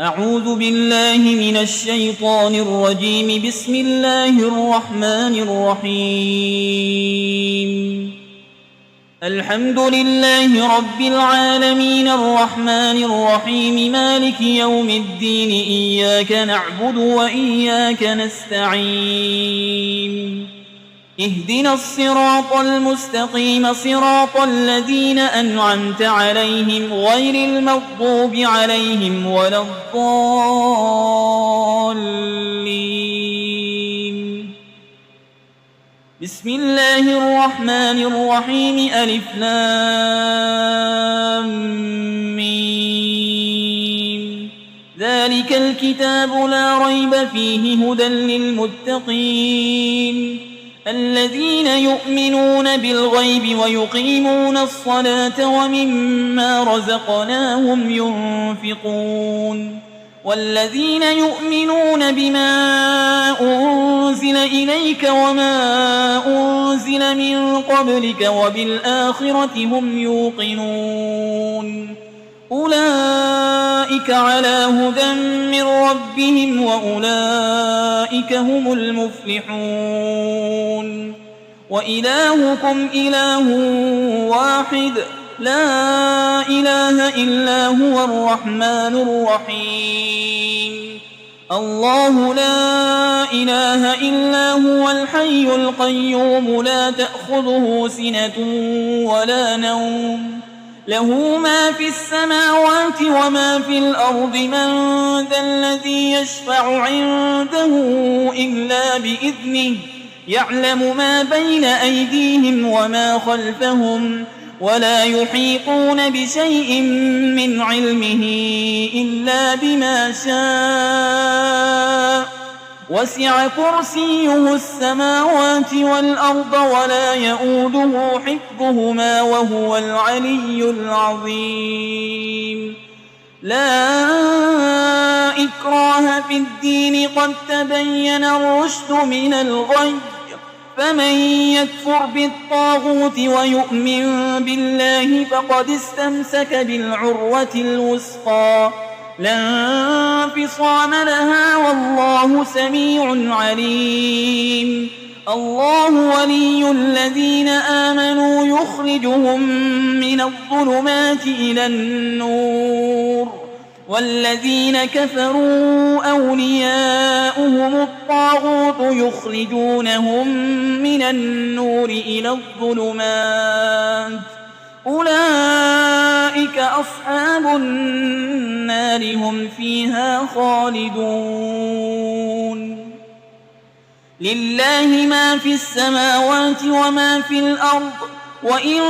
أعوذ بالله من الشيطان الرجيم. بسم الله الرحمن الرحيم. الحمد لله رب العالمين الرحمن الرحيم مالك يوم الدين. إياك نعبد وإياك نستعين. اهدنا الصراط المستقيم صراط الذين أنعمت عليهم غير المغضوب عليهم ولا الضالين. بسم الله الرحمن الرحيم. ألف لام ميم. ذلك الكتاب لا ريب فيه هدى للمتقين الذين يؤمنون بالغيب ويقيمون الصلاة ومما رزقناهم ينفقون والذين يؤمنون بما أنزل إليك وما أنزل من قبلك وبالآخرة هم يوقنون أولئك على هدى من ربهم وأولئك هم المفلحون. وإلهكم إله واحد لا إله إلا هو الرحمن الرحيم. الله لا إله إلا هو الحي القيوم لا تأخذه سنة ولا نوم له ما في السماوات وما في الأرض. من ذا الذي يشفع عنده إلا بإذنه يعلم ما بين أيديهم وما خلفهم ولا يحيطون بشيء من علمه إلا بما شاء. وسع كرسيه السماوات والأرض ولا يؤوده حفظهما وهو العلي العظيم. لا إكراه في الدين قد تبين الرشد من الغي. فمن يكفر بالطاغوت ويؤمن بالله فقد استمسك بالعروة الوثقى لا انفصام لها والله سميع عليم. الله ولي الذين آمنوا يخرجهم من الظلمات إلى النور والذين كفروا أولياؤهم الطاغوت يخرجونهم من النور إلى الظلمات أولئك أصحاب النار هم فيها خالدون. لله ما في السماوات وما في الأرض وإن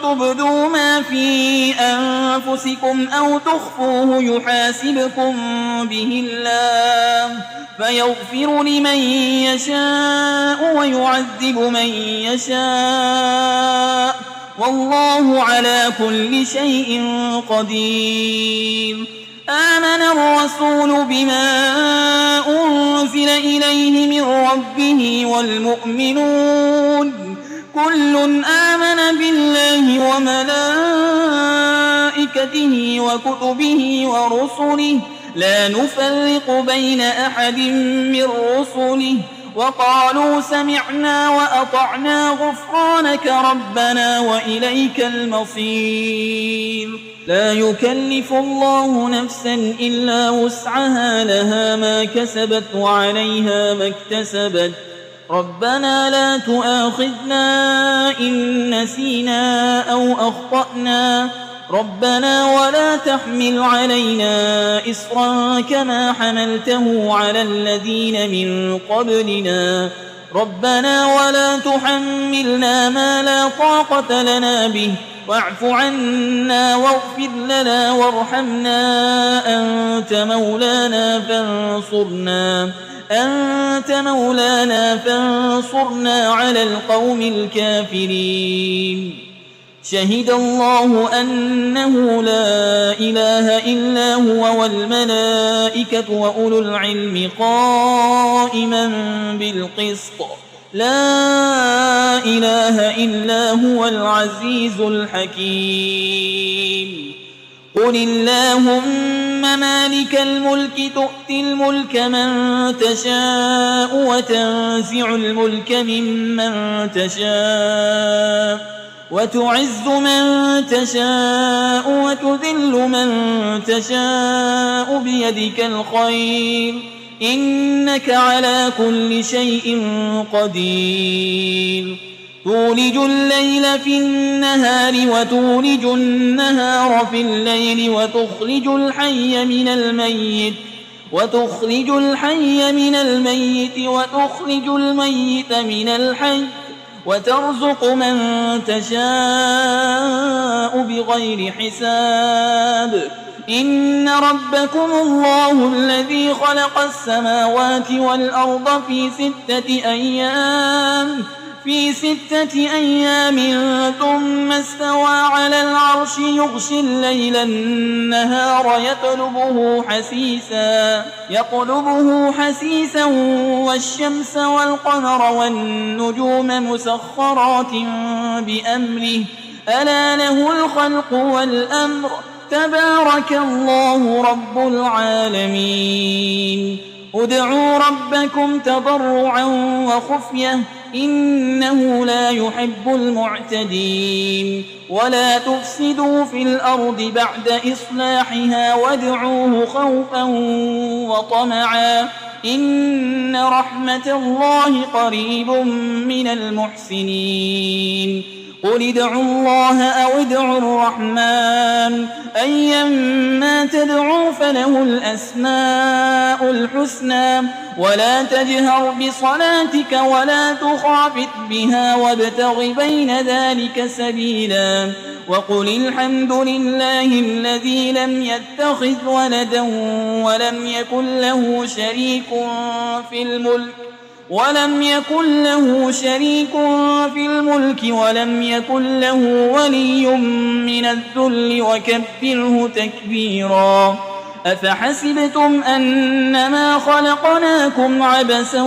تبدوا ما في أنفسكم أو تخفوه يحاسبكم به الله فيغفر لمن يشاء ويعذب من يشاء والله على كل شيء قدير. آمن الرسول بما أنزل إليه من ربه والمؤمنون كل آمن بالله وملائكته وكتبه ورسله لا نفرق بين أحد من رسله وقالوا سمعنا وأطعنا غفرانك ربنا وإليك المصير. لا يكلف الله نفسا إلا وسعها لها ما كسبت وعليها ما اكتسبت. ربنا لا تؤاخذنا إن نسينا أو أخطأنا ربنا ولا تحمل علينا إصرا كما حملته على الذين من قبلنا ربنا ولا تحملنا ما لا طاقة لنا به واعف عنا واغفر لنا وارحمنا أنت مولانا فانصرنا على القوم الكافرين. شهد الله أنه لا إله إلا هو والملائكة وأولو العلم قائما بالقسط لا إله إلا هو العزيز الحكيم. قل اللهم مالك الملك تؤتي الملك من تشاء وتنزع الملك ممن تشاء وتعز من تشاء وتذل من تشاء بيدك الخير إنك على كل شيء قدير تولج الليل في النهار وتولج النهار في الليل وتخرج الحي من الميت وتخرج الميت من الحي وترزق من تشاء بغير حساب إن ربكم الله الذي خلق السماوات والأرض في 6 أيام ثم استوى على العرش يغشي الليل النهار يطلبه حسيسا والشمس والقمر والنجوم مسخرات بأمره ألا له الخلق والأمر تبارك الله رب العالمين ادعوا ربكم تضرعا وخفية إنه لا يحب المعتدين ولا تفسدوا في الأرض بعد إصلاحها وادعوه خوفا وطمعا إن رحمة الله قريب من المحسنين قل ادعوا الله أو ادعوا الرحمن أيما تدعوا فله الأسماء الحسنى ولا تجهر بصلاتك ولا تخافت بها وابتغ بين ذلك سبيلا وقل الحمد لله الذي لم يتخذ ولدا ولم يكن له شريك في الملك ولم يكن له ولي من الذل وكبره تكبيرا أفحسبتم أنما خلقناكم عبثا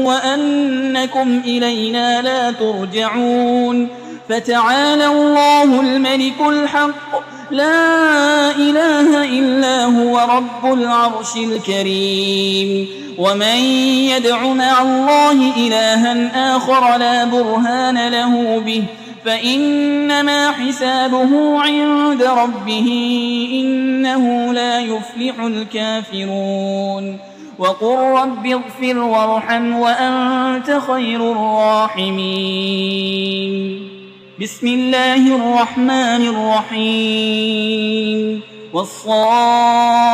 وأنكم إلينا لا ترجعون فتعالى الله الملك الحق لا إله إلا هو رب العرش الكريم ومن يدع مع الله إلها آخر لا برهان له به فإنما حسابه عند ربه إنه لا يفلح الكافرون وقل رب اغفر وارحم وأنت خير الراحمين بسم الله الرحمن الرحيم والصافات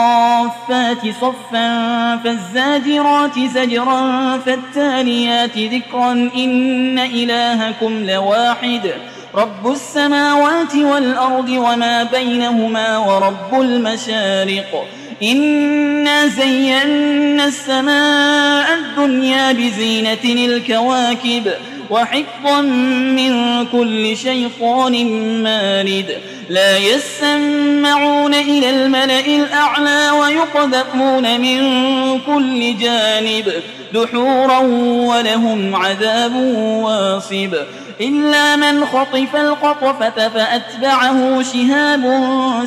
صفا فالزاجرات زجرا فالتاليات ذكرا إن إلهكم لواحد رب السماوات والأرض وما بينهما ورب المشارق إنا زينا السماء الدنيا بزينة الكواكب وحفظا من كل شيطان مارد لا يسمعون إلى الملأ الأعلى ويقذفون من كل جانب دحورا ولهم عذاب واصب إلا من خطف الخطفة فأتبعه شهاب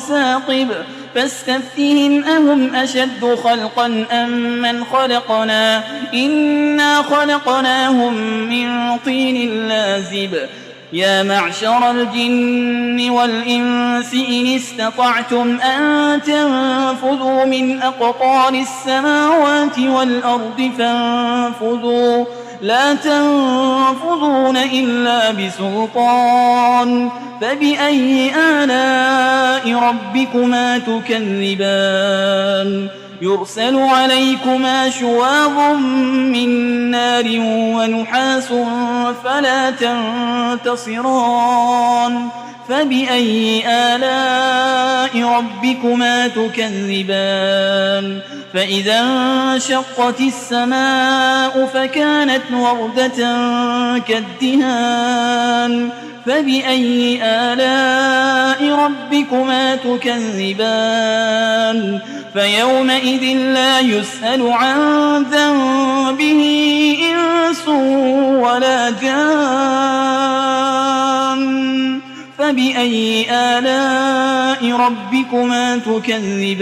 ثاقب فاستفتهم أهم أشد خلقا أم من خلقنا إنا خلقناهم من طين لازب يا معشر الجن والإنس إن استطعتم أن تنفذوا من أقطار السماوات والأرض فانفذوا لا تنفذون إلا بسلطان فبأي آلاء ربكما تكذبان يرسل عليكما شواظ من نار ونحاس فلا تنتصران فبأي آلاء ربكما تكذبان فإذا انشقت السماء فكانت وردة كالدهان فبأي آلاء ربكما تكذبان فيومئذ لا يسأل عن ذنبه إنس ولا جان فبأي آلاء ربكما تكذبان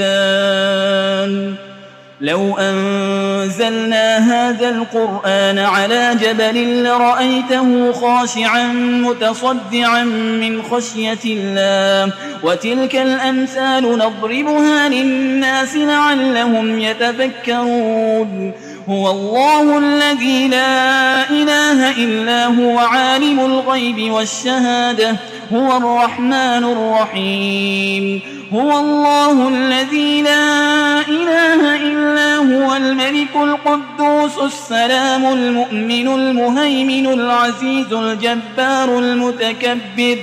لو أنزلنا هذا القرآن على جبل لرأيته خاشعا متصدعا من خشية الله وتلك الأمثال نضربها للناس لعلهم يتفكرون هو الله الذي لا إله إلا هو عالم الغيب والشهادة هو الرحمن الرحيم هو الله الذي لا إله إلا هو الملك القدوس السلام المؤمن المهيمن العزيز الجبار المتكبر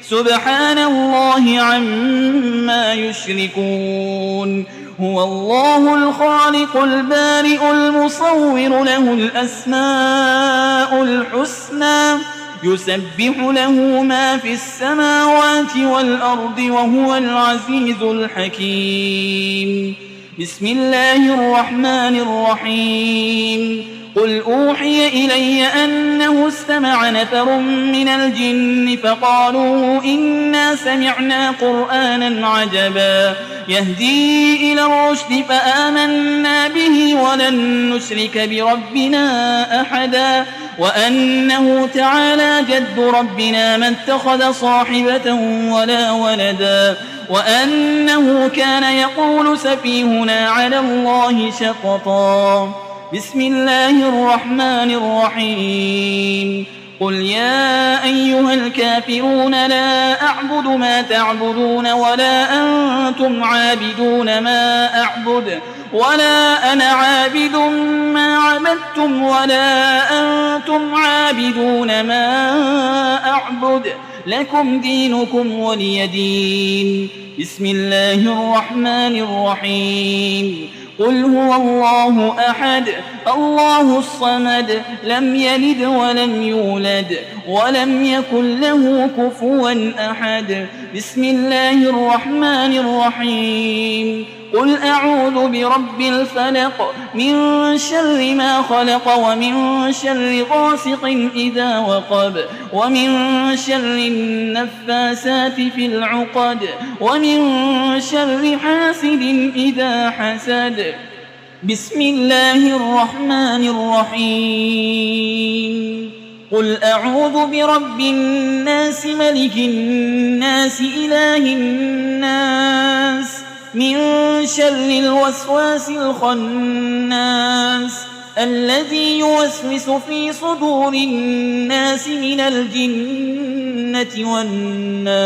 سبحان الله عما يشركون هو الله الخالق البارئ المصور له الأسماء الحسنى يسبح له ما في السماوات والأرض وهو العزيز الحكيم بسم الله الرحمن الرحيم قل أوحي إلي أنه استمع نفر من الجن فقالوا إنا سمعنا قرآنا عجبا يهدي إلى الرشد فآمنا به ولن نشرك بربنا أحدا وأنه تعالى جد ربنا ما اتخذ صاحبة ولا ولدا وأنه كان يقول سفيهنا على الله شططا بسم الله الرحمن الرحيم قل يا أيها الكافرون لا أعبد ما تعبدون ولا أنتم عابدون ما أعبد ولا أنا عابد ما عبدتم ولا أنتم عابدون ما أعبد لكم دينكم ولي دين بسم الله الرحمن الرحيم قل هو الله أحد الله الصمد لم يلد ولم يولد ولم يكن له كفوا أحد بسم الله الرحمن الرحيم قل أعوذ برب الفلق من شر ما خلق ومن شر غاسق إذا وقب ومن شر النفاسات في العقد ومن شر حاسد إذا حسد بسم الله الرحمن الرحيم قل أعوذ برب الناس ملك الناس إله الناس من شر الوسواس الخناس الذي يوسوس في صدور الناس من الجنة والناس